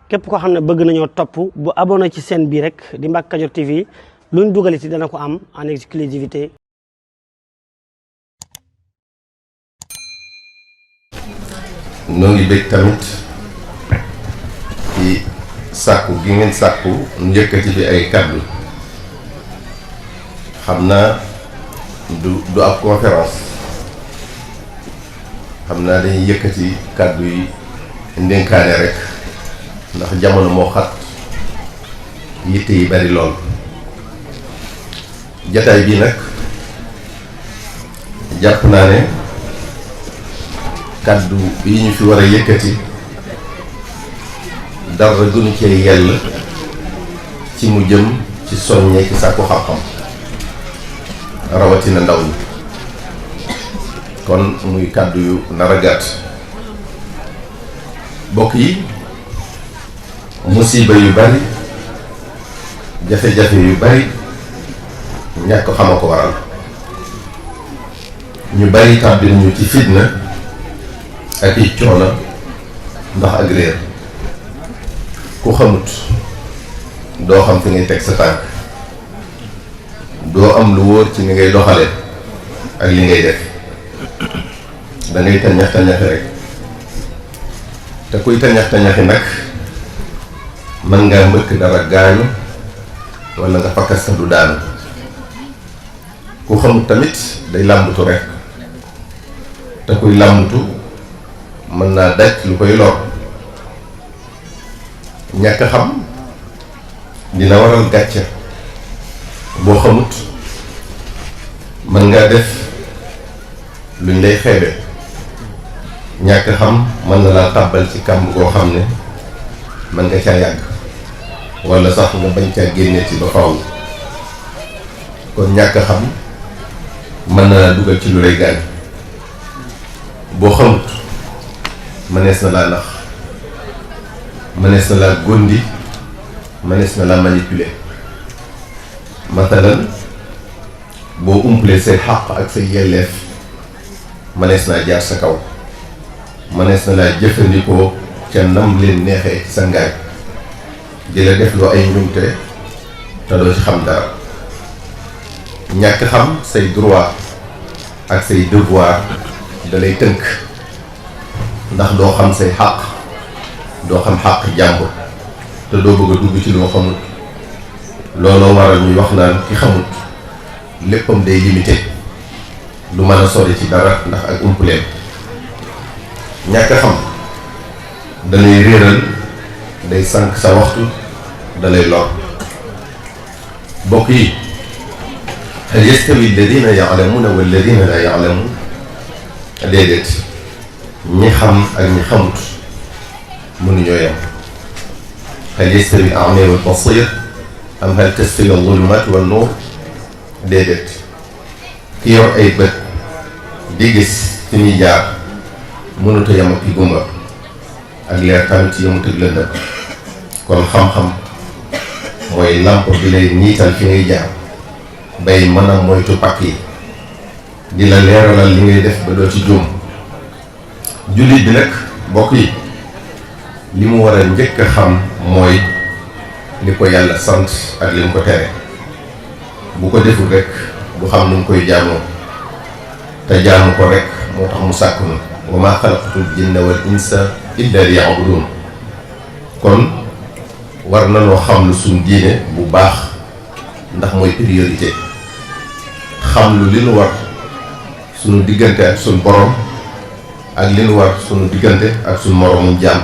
képp koo xam ne bëgg nañoo topp bu abonné ci chaîne bii rek di Mbacke Kadior TV luñ dugal ci dana ko am en exclusivité. noo ngi bég tamit ci sàkku gi ngeen sàkku njëkkati fi ay kàddu xam naa du ab conférence xam naa dañuy yëkkati kàddu yi ndénkaane rek ndax jamono moo xat yitte yi bari lool. jataay bii nag jàpp naa ne kàddu yi ñu fi war a yëkkati dara gënu cee yell ci mu jëm ci soññee ci sàkku xam-xam rawatina ndaw ñi kon muy kàddu yu nar a gàtt. bokk yi musiba yu bari jafe-jafe yu bari ñàkk xam a ko waral ñu bari tàbbil ñu ci fitna ak i coono ndax ak réer ku xamut doo xam fi ngay teg sa tànk doo am lu wóor ci ni ngay doxale ak li ngay def da ngay tañax-tañaxi rek te kuy tañax-tañaxi nag mën ngaa mbëkk dara gaañu walla nga fakkasta du daanu ku xamut tamit day làmbutu rek te kuy làmbutu mën naa daj lu koy lor ñàkk xam dina waral gàcce boo xamut mën ngaa def luñ lay xeebe ñàkk xam mën na laa tàbbal ci kàmb goo xam ne mën nga caa yàgg walla sax nga bañ caa génne ci ba faaw kon ñàkk xam mën na laa dugal ci lu lay gaañ boo xamut mënees na laa nax mënees na laa gondi mënees na laa manipuler matalan boo umpalee say xàq ak say yelleef mënees naa jaar sa kaw mënees na laa jëfandikoo ca nam leen neexee ci sa ngaay di la def loo ay njumte te doo ci xam dara ñàkk xam say droit ak say devoir da lay tënk ndax doo xam say xàq doo xam xàq jàmbur te doo bëgg a dugg ci loo xamut looloo waral ñuy wax naan ki xamut léppam day limité du mën a sori ci dara ndax ak umpuleem ñàkk xam dalay réeral day sànq sa waxtu dalay lor. bokk yi hal yastawi alladina ya'lamuna walladina la ya'lamun déedéet ñi xam ak ñi xamut mënuñoo yem. hal yastawi al-a'ma wal basir am hal tastawi al-zulumat wan nur déedéet ki yor ay bët di gis fi ñuy jaar mënut a yem ak ki gumba ak leer tamit yemut ak lëndëm kon xam-xam mooy làmp bi lay niital fi ngay jaar bay mën a moytu pakk yi di la leeralal li ngay def ba doo ci juum. jullit bi nag bokk yi li mu war a njëkk a xam mooy li ko yàlla sant ak li mu ko tere bu ko deful rek du xam nu mu koy jaamoo te jaamu ko rek moo tax mu sàkk na wa maa xalaqtul jinna wal insa illa liya'budun kon war na noo xam lu suñ diine bu baax ndax mooy priorité xam lu li nu war suñu diggante ak suñ borom ak li nu war suñu diggante ak suñ moroomu jaam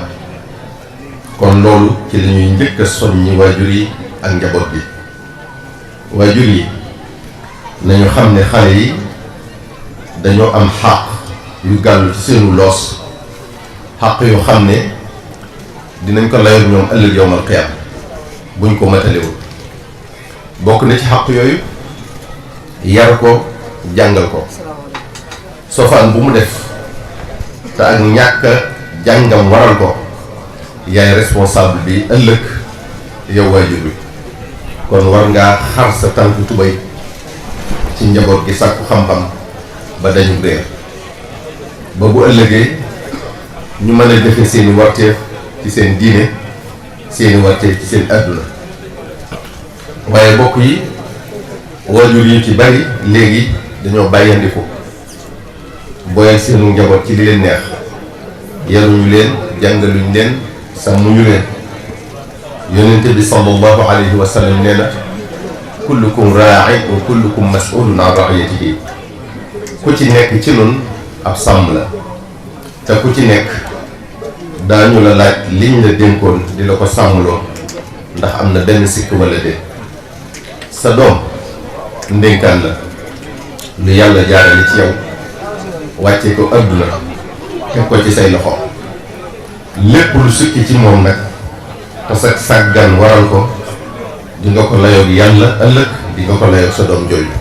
kon loolu ci la ñuy njëkk a soññi waajur yi ak njaboot bi. waajur yi nañu xam ne xale yi dañoo am xàq yu gàllu ci seenu loos xàq yoo xam ne dinañ ko layoon ñoom ëllëg yawmal qiyaam buñ ko matalewul. bokk na ci xàq yooyu yar ko jàngal ko sofaan bu mu def te ak ñàkk jàngam waral ko yaay responsable bi ëllëg yow waajur bi kon war ngaa xar sa tànku tubay ci njaboot gi sàkku xam-xam ba dañu réer ba bu ëllëgee ñu mën a defe seeni warteef ci seen diine seeni warte ci seen àdduna. waaye mbokk yi waajur yi ci bari léegi dañoo bàyyandiku booyal seenu njaboot ci li leen neex, yaruñu leen, jàngaluñ leen, sàmmuñu leen. yonente bi sallallahu alayhi wa sallam nee na kullukum raa'in wa kullukum mas'ulun an ra'iyatihi. ku ci nekk ci nun ab sàmm la, te ku ci nekk daañu la laaj liñ la dénkoon di la ko sàmmloo ndax am na benn sikk wala déet. sa doom ndénkaan la lu yàlla jaarale ci yow wàcce ko adduna teg ko ci say loxo. lépp lu sukki ci moom nag te sa sàggan waral ko di nga ko layoog yàlla ëllëg, di nga ko layoog sa doom jooju.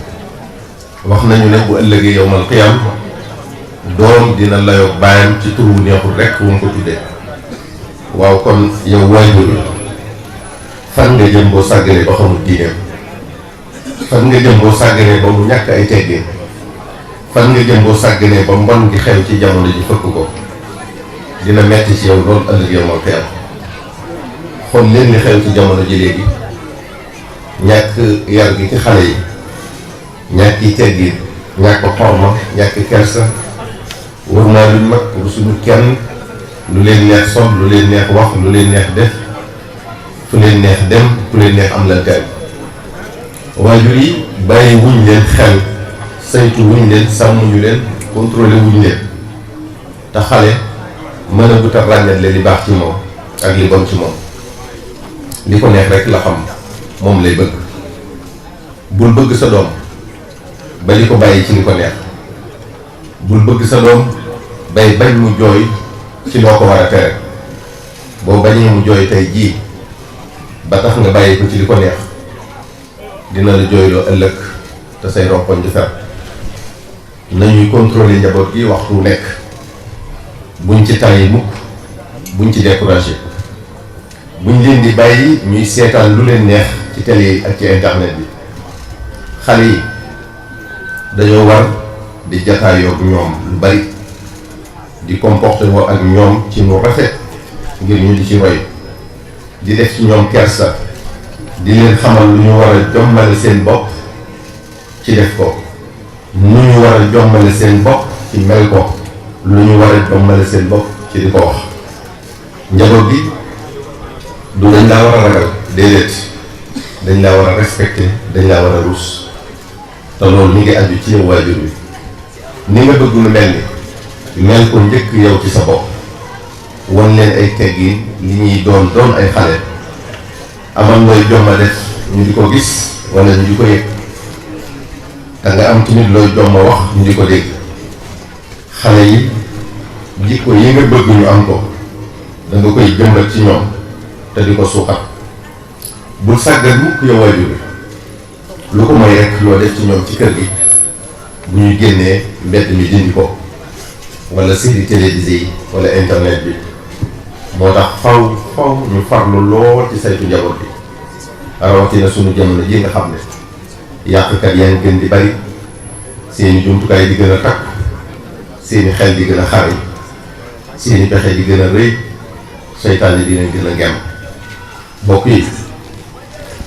wax nañu ne bu ëllëgee yowmal qiyaam doom dina layoog baayam ci turu neexul rekk wu mu ko tuddee. waaw kon yow waajur fan nga jëm boo sàgganee ba xamul diineem? fan nga jëm boo sàgganee ba mu ñàkk ay teggin? fan nga jëm boo sàgganee ba mbon gi xew ci jamono ji fëkk ko? dina metti ci yow loolu ëllëg yowmal qiyaam. xool leen li xew ci jamono ji léegi, ñàkk yar gi ci xale yi, ñàkk yi teggin, ñàkk xorma, ñàkk kersa, war naa luñ mag suñu kenn, lu leen neex sol, lu leen neex wax, lu leen neex def, fu leen neex dem, fu leen neex am lan teel. waajur yi bàyyi wuñ leen xel, saytu wuñ leen, sàmmuñu leen, contrôlé wuñ leen. te xale mën a gut a ràññatle li baax ci moom ak li bon ci moom. li ko neex rek la xam, moom lay bëgg. bul bëgg sa doom ba li ko bàyyi ci li ko neex. bul bëgg sa doom bay bañ mu jooy ci loo ko war a tere. boo bañee mu jooy tey jii ba tax nga bàyyi ko ci li ko neex, dina la jooyloo ëllëg te say ronkoñ di fer. nañuy contrôler njaboot gi waxtu nekk, buñ ci tàyyi mukk, buñ ci découragé, buñ leen di bàyyi ñuy seetaan lu leen neex ci télé yi ak ci internet bi. xale yi dañoo war di jataayoo ak ñoom lu bari, di comporté woo ak ñoom ci nu rafet ngir ñu di ci roy, di def ci ñoom kersa, di leen xamal lu ñu war a jommale seen bopp ci def ko, nu ñu war a jommale seen bopp ci mel ko, lu ñu war a jommale seen bopp ci di ko wax. njaboot gi du dañ laa war a ragal, déedéet, dañ laa war a respecté, dañ laa war a ruus. te loolu mi ngi aju ci yow waajur bi. ni nga bëgg lu mel ni mel ko njëkk yow ci sa bopp, won leen ay teggi li ñuy doon ay xale. amal looy jomma def ñu di ko gis wala ñu di ko yëg, te nga am tamit looy jomma wax ñu di ko dégg. xale yi jikko yi nga bëgg ñu am ko da nga koy jëmbat ci ñoom te di ko suuxat. bul sàggal mukk yow waajur bi, lu ko mooy rek loo def ci ñoom ci kër gi bu ñuy génnee mbedd mi dindi ko, wala série télévisée yi wala internet bi. moo tax faw ñu farlu lool ci saytu njaboot bi, rawatina sunu jamono ji nga xam ne yàqkat yaa ngi gën di bari, seeni jumtukaay di gën a takk, seeni xel di gën a xari, seeni pexe di gën a rëy, seytaane di leen gën a ngem. mbokk yi,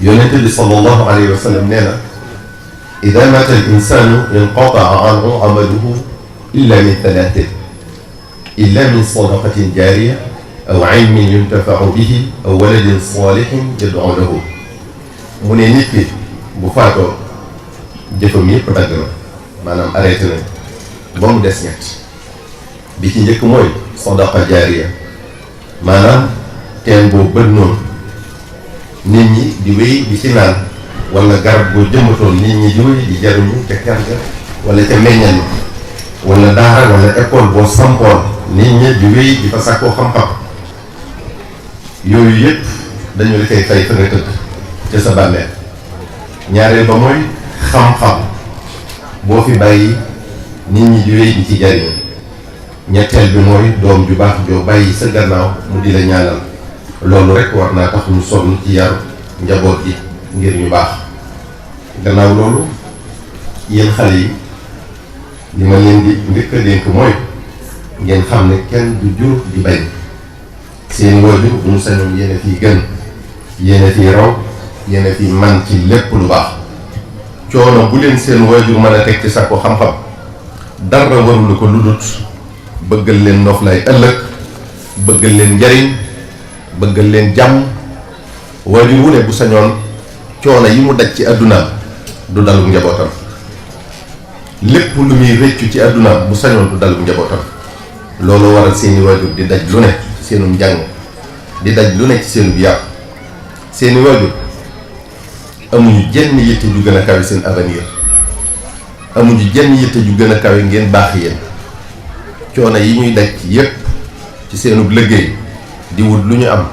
yonente bi sallallahu alayhi wa sallam nee na ida mata al insanu inqataa anhu amaluhu illa min thalathin, illa min sadaqatin jariya aw ilmin yuntafau bihi aw waladin salihin yad'u lahu. mu ne nit ki bu faatoo jëfam yëpp dagg na, maanaam arrêté nañ ba mu des ñett. bi ci njëkk mooy sadaqa jaariya, maanaam teen boo bët noonu nit ñi di wéy di ci naan, wala garab boo jëmbatoon nit ñi di wéy di jariñu ca ker ga wala ca meññal wala daara wala école boo sampoon nit ñi di wéy di fa sàkkoo xam-xam. yooyu yëpp dañu la koy fay fa nga tëdd ca sa bàmmeel. ñaareel ba mooy xam-xam boo fi bàyyi nit ñi di wéy di ci jariñu. ñetteel bi mooy doom ju baax joo bàyyi sa gannaaw mu di la ñaanal. loolu rek war naa tax ñu sonn ci yaru njaboot gi ngir ñu baax. gannaaw loolu yéen xale yi li ma leen di njëkk a dénk mooy ngeen xam ne kenn du jur di bañ. seen waajur bu ñu sañoon yéen a fii gën yéen a fi raw yéen a fi man ci lépp lu baax coono bu leen seen waajur mën a teg ci sàkku xam-xam dara warulu ko lu dut bëggal leen noflaay ëllëg bëggal leen njariñ bëggal leen jàmm. waajur wu ne bu sañoon coono yi mu daj ci àddunaam du dalu njabootam lépp lu muy rëccu ci àddunaam bu sañoon du dalu njabootam loolu waral seeni waajur di daj lu ne ci seenum njàng di daj lu ne ci seenub yar seeni waajur amuñu jenn yitte ju gën a kawe seen avenir amuñu jenn yitte ju gën a kawe ngeen baax yéen coono yi ñuy daj yépp ci seenub liggéey di wut lu ñu am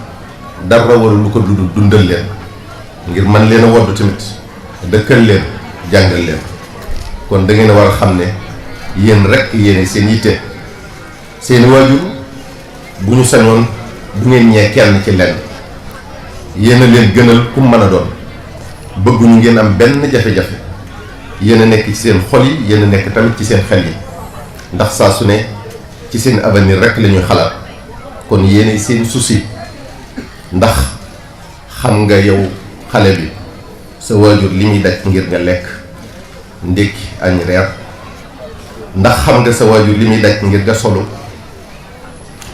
dara waral lu ko dundal leen ngir man leen a wodd tamit dëkkal leen jàngal leen kon da ngeen a war a xam ne yéen rekk yéene seen yitte seeni waajur bu ñu sañoon du ngeen ñee kenn ci lenn yéen a leen gënal ku mën a doon bëgguñu ngeen am benn jafe-jafe yéen a nekk ci seen xol yi yéen a nekk tamit ci seen xel yi ndax saa su ne ci seen avenir rekk la ñuy xalaat kon yéene seen souci ndax xam nga yow xale bi sa waajur li muy daj ngir nga lekk ndékki añ reer ndax xam nga sa waajur li muy daj ngir nga solu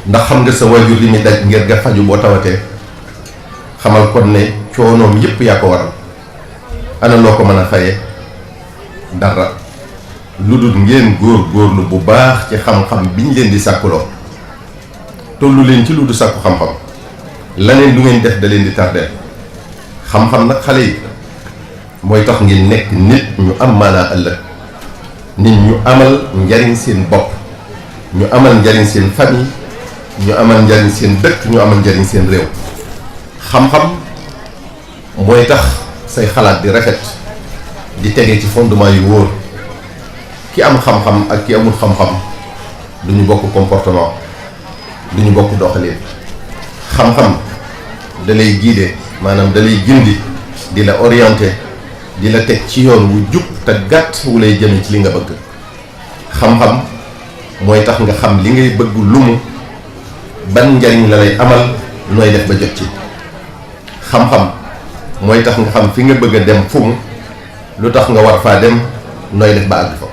ndax xam nga sa waajur li muy daj ngir nga faju boo tawatee xamal kon ne coonoom yépp yaa ko waral ana loo ko mën a faye dara lu dul ngeen góorlu bu baax ci xam-xam biñ leen di sàkkuloo tollu leen ci lu du sàkku xam-xam laneen lu ngeen def da leen di tardeel xam-xam nag xale yi mooy tax ngeen nekk nit ñu am maanaa ëllëg nit ñu amal njariñ seen bopp ñu amal njariñ seen famille ñu amal njariñ seen dëkk ñu amal njariñ seen réew xam-xam mooy tax say xalaat di rafet di tege ci fondement yu wóor ki am xam-xam ak ki amul xam-xam du ñu bokk comportement du ñu bokk doxalin xam-xam da lay guider maanaam da lay gindi di la orienter di la teg ci yoon wu jub te gàtt wu lay jëme ci li nga bëgg xam-xam mooy tax nga xam li ngay bëgg lu mu ban njariñ la lay amal nooy def ba jot ci xam-xam mooy tax nga xam fi nga bëgg a dem fu mu lu tax nga war faa dem nooy def ba àgg fa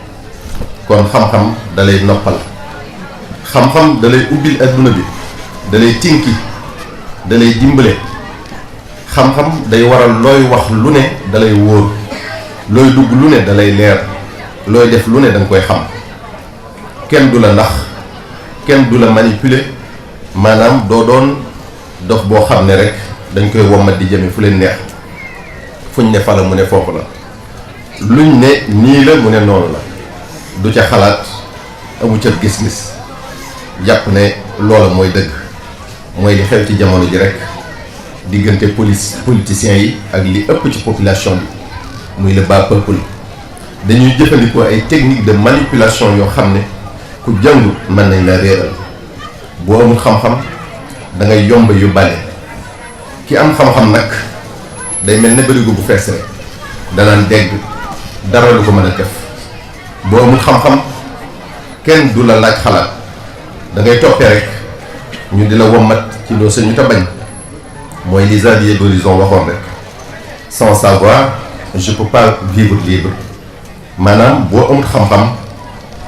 kon xam-xam da lay noppal xam-xam da lay ubbil adduna bi da lay tinki da lay dimbale xam-xam day waral looy wax lu ne da lay wóor looy dugg lu ne da lay leer looy def lu ne da nga koy xam kenn du la ndax kenn du la manipuler maanaam doo doon dof boo xam ne rek dañ koy wommat di jëme fu leen neex fuñ ne fa la mu ne foofu la luñ ne nii la mu ne noonu la du ca xalaat amu ca gis-gis jàpp ne loola mooy dëgg mooy li xew ci jamono ji rek diggante politiciens yi ak li ëpp ci population bi muy le bas peuple dañuy jëfandikoo ay techniques de manipulation yoo xam ne ku jàngu mën nañ la réeral boo amul xam-xam da ngay yomb yu bale ki am xam-xam nag day mel ne barigo bu fees rek danaan dégg dara lu ko mën a def boo amul xam-xam kenn du la laaj xalaat da ngay toppee rek ñu di la wommat ci loo sañu ta bañ mooy li Xavier d'Horizon waxoon rek sans savoir je peux pas vivre libre maanaam boo amul xam-xam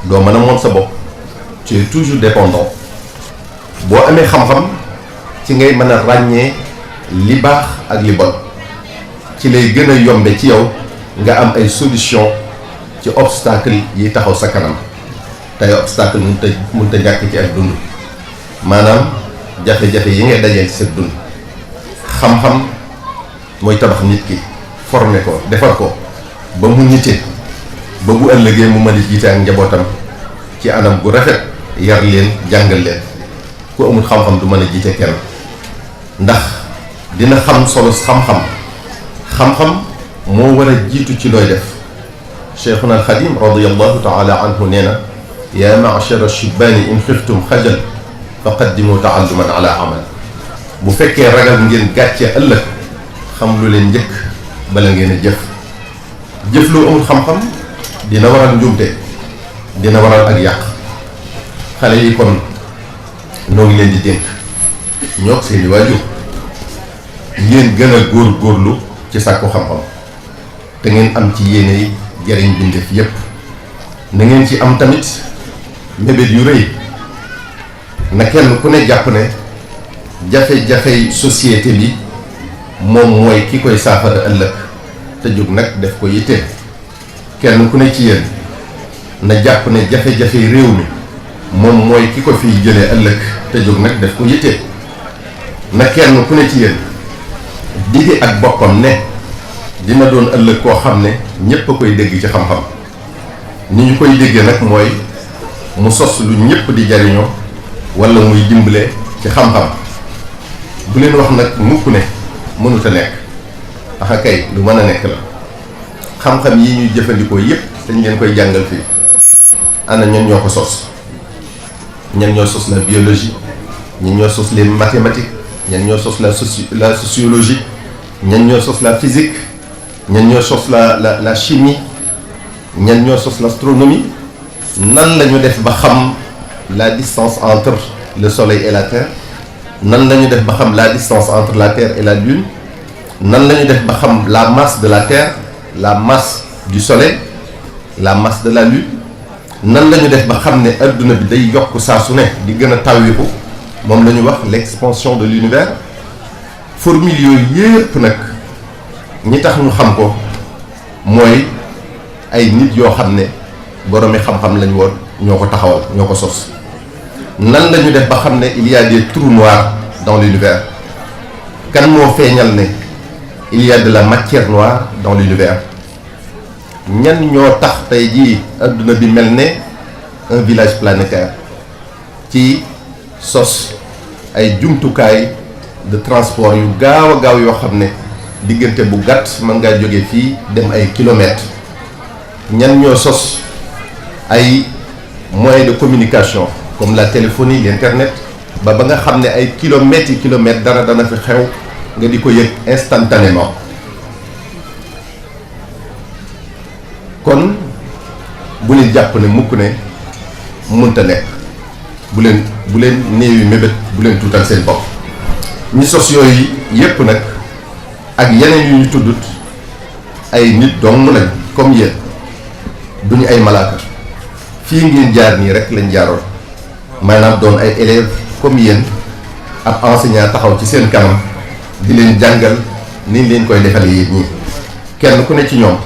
doo mën a moom sa bopp tu es toujours dépendant boo amee xam-xam ci ngay mën a ràññee li baax ak li bon ci lay gën a yombe ci yow nga am ay solution ci obstacle yi taxaw sa kanam tey obstacle mënut a ñàkk ci ak dund maanaam jafe-jafe yi ngay dajeel ci sa dund xam-xam mooy tabax nit ki former ko defar ko ba mu nite ba bu ëllëgee mu mën a jiite ak njabootam ci anam gu rafet yar leen jàngal leen ku amul xam-xam du mën a jiite kenn ndax dina xam solo xam-xam moo war a jiitu ci looy def Cheikhuna al Xadim radiyallahu taala anhu nee na yaa ma'shara shibbaani in xiftum xajal fa qaddimu taalluman ala amal bu fekkee ragal ngeen gàcce ëllëg xam lu leen njëkk bala ngeen a jëf lu amul xam-xam dina waral njuumte dina waral ak yàq xale yi kon noo ngi leen di dénk ñoo seeni waajur ngeen gën a góorgóorlu ci sàkku xam-xam te ngeen am ci yéene jariñ bindeef yépp na ngeen ci am tamit mébét yu rëy na kenn ku ne jàpp ne jafe-jafey société bi moom mooy ki koy saafara ëllëg te jóg nag def ko yitte kenn ku ne ci yéen na jàpp ne jafe-jafey réew mi moom mooy ki ko fiy jëlee ëllëg te jóg nag def ko yitte na kenn ku ne ci yéen dige ak boppam ne dina doon ëllëg koo xam ne ñépp a koy dégg ci xam-xam ni ñu koy déggee nag mooy mu sos lu ñépp di jariñoo walla muy dimbale ci xam-xam bu leen wax nag mukk ne mënut a nekk axa kay lu mën a nekk la xam-xam yi ñuy jëfandikoo yépp dañ leen koy jàngal fii ana ñan ñoo ko sos ñan ñoo sos la biologie ñan ñoo sos les mathématiques ñan ñoo sos la sociologie ñan ñoo sos la physique ñan ñoo sos la chimie ñan ñoo sos l'astronomie nan la ñu def ba xam la distance entre le soleil et la terre nan la ñu def ba xam la distance entre la terre et la lune nan la ñu def ba xam la masse de la terre, la masse du soleil, la masse de la lune nan la ñu def ba xam ne adduna bi day yokk saa su ne di gën a tawwiku moom la ñu wax l'expansion de l'univers. formule yooyu yépp nag ñi tax ñu xam ko mooy ay nit yoo xam ne boroomi xam-xam lañu woon ñoo ko taxawal ñoo ko sos. nan la ñu def ba xam ne il y a des trous noirs dans l'univers kan moo feeñal ne il y a de la matière noire dans l'univers ñan ñoo tax tey jii adduna bi mel ne un village planétaire ci sos ay jumtukaay de transport yu gaaw a gaaw yoo xam ne diggante bu gàtt mën ngaa jóge fii dem ay kilomètres ñan ñoo sos ay moyens de communication comme la téléphonie l'internet ba nga xam ne ay kilomètres yi kilomètres dana fi xew nga di ko yëg instantanément. kon bu leen jàpp ne mukk ne mënta nekk bu leen néewi mébét bu leen tuutal seen bopp ñi sos yooyu yépp nag ak yeneen yu ñu tuddut ay nit dong lañ comme yéen duñu ay malaaka fii ngeen jaar nii rek lañ jaaroon maanaam doon ay élèves comme yéen ab enseignant taxaw ci seen kanam di leen jàngal ni leen koy defale yéen ñi kenn ku ne ci ñoom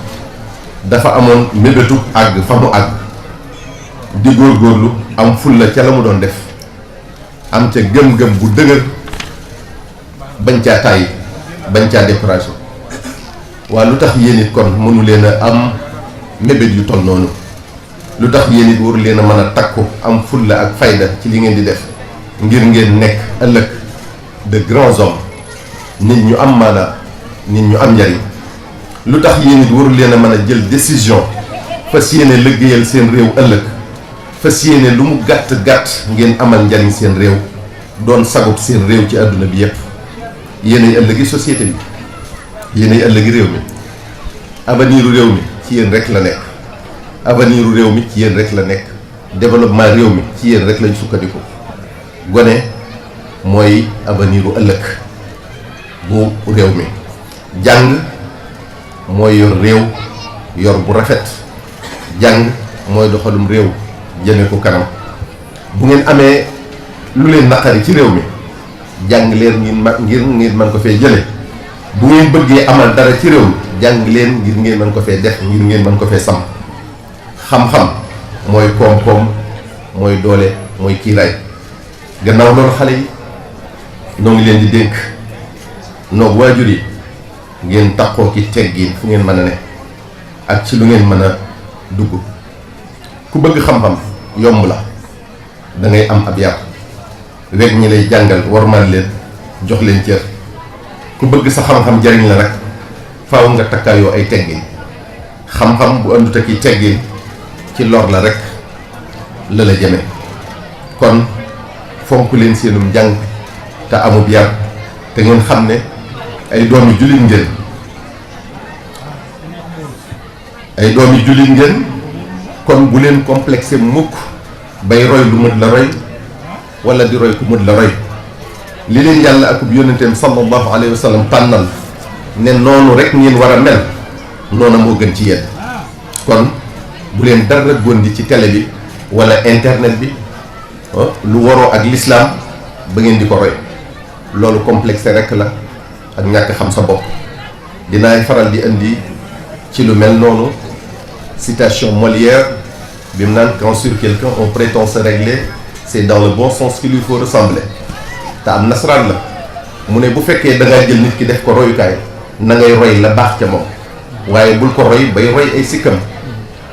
dafa amoon mébétu àgg fa mu àgg di góorgóorlu am fulla ca la mu doon def am ca gëm-gëm bu dëgër bañ caa tàyyi bañ caa découragé waa lu tax yéen it kon mënu leen a am mébét yu toll noonu lu tax yéen it waru leen a mën a takku am fulla ak fayda ci li ngeen di def ngir ngeen nekk ëllëg de grands hommes nit ñu am maanaa nit ñu am njariñ lu tax yéen it waru leen a mën a jël décision fas yéene liggéeyal seen réew ëllëg fas yéene lu mu gàtt gàtt ngeen amal njariñ seen réew doon sagut seen réew ci àdduna bi yépp yéenay ëllëgi société bi yéenay ëllëgi réew mi avenir u réew mi ci yéen rek la nekk avenir u réew mi ci yéen rek la nekk développement réew mi ci yéen rek lañ sukkandiku gone mooy avenir u ëllëg bu réew mi jàng mooy yor réew yor bu rafet jàng mooy doxalum réew jëme ko kanam bu ngeen amee lu leen naqari ci réew mi jàng leen ngir ngeen mën ko fee jële bu ngeen bëggee amal dara ci réew mi jàng leen ngir ngeen mën ko fee def ngir ngeen mën ko fee sam xam-xam mooy koom-koom mooy doole mooy kiiraay gannaaw loolu xale yi noo ngi leen di dénk noog waajur yi ngeen taxoo ki teggiin fu ngeen mën a ne ak ci lu ngeen mën a dugg ku bëgg xam-xam yomb la da ngay am ab yar weg ñi lay jàngal warmal leen jox leen cër ku bëgg sa xam-xam jariñ la nag faaw nga takkaayoo ay teggin xam-xam bu àndut ak i teggin ci lor la rek la la jëme kon fonk leen seenum njàng te amub yar te ngeen xam ne ay doomi jullit ngeen ay doomi jullit ngeen kon bu leen complexé mukk bay roy lu mët la roy wala di roy ku mët la roy li leen yàlla akub yónnenteem sallallahu alayhi wa sallam tànnal ne noonu rek ngeen war a mel noonu moo gën ci yéen. kon bu leen dara gondi ci télé bi wala internet bi lu waroo ak l'islam ba ngeen di ko roy loolu complexe rek la ak ñàkk xam sa bopp. dinaay faral di indi ci lu mel noonu citation Molière bi mu naan quand sur quelqu'un on prétend se régler c'est dans le bon sens qu'il lui faut ressembler. te am nasaraan la mu ne bu fekkee da ngaa jël nit ki def ko royukaay na ngay roy la baax ca moom waaye bul ko roy bay roy ay sikkam.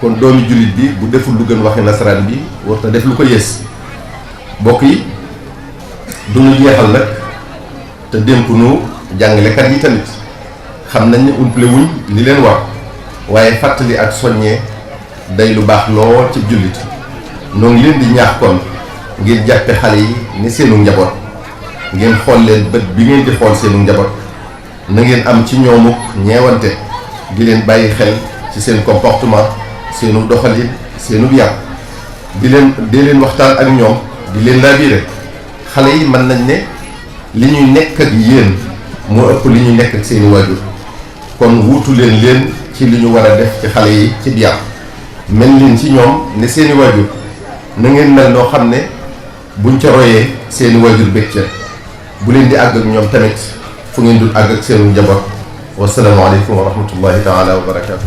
kon doomi jullit bi bu deful lu gën waxi nasaraan bi war na def lu ko yées. bokk yi du ñu jeexal nag te dénk nu jàngalekat yi tamit xam nañ ne umple wuñ li leen war waaye fàttali ak soññee day lu baax lool ci jullit. noo ngi leen di ñaax kon ngir jàppe xale yi ni seenu njaboot ngeen xool leen bët bi ngeen di xool seenu njaboot na ngeen am ci ñoomuk ñeewante di leen bàyyi xel ci seen comportement seenu doxalin seenu yar di leen waxtaan ak ñoom di leen laabiire. xale yi mën nañ ne li ñuy nekk ak yéen moo ëpp li ñuy nekk ak seeni waajur kon wuutu leen ci li ñu war a def ci xale yi ci yar mel leen ci ñoom ne seeni waajur na ngeen mel noo xam ne buñ ca royee seeni waajur bég ca bu leen di àgg ak ñoom tamit fu ngeen dul àgg ak seenu njaboot. wasalaamaaleykum wa rahmatullahi taala wa barakaatu.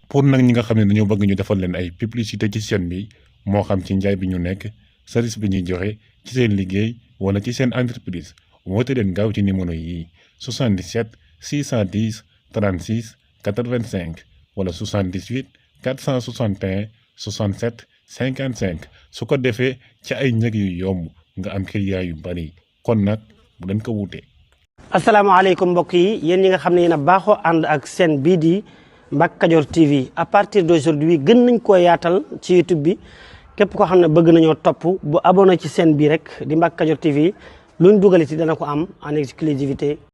pour nag ñi nga xam ne dañoo bëgg ñu defal leen ay publicité ci chaîne bi moo xam ci njaay bi ñu nekk service bi ñuy joxe ci seen liggéey wala ci seen entreprise woote leen gaaw ci numéro yi 77 610 36 85 wala 78 461 67 55 su ko defee ci ay njëg yu yomb nga am client yu bari kon nag bu leen ko wuute. asalaamaaleykum mbokk yi yéen ñi nga xam ne yéen a baaxoo ànd ak seen bii di Mbacke Kadior TV à partir d'aujourd'hui gën nañ koo yaatal ci YouTube bi képp koo xam ne bëgg nañoo topp bu abonné ci seen bii rek di Mbacke Kadior TV luñ dugal ci dana ko am en exclusivité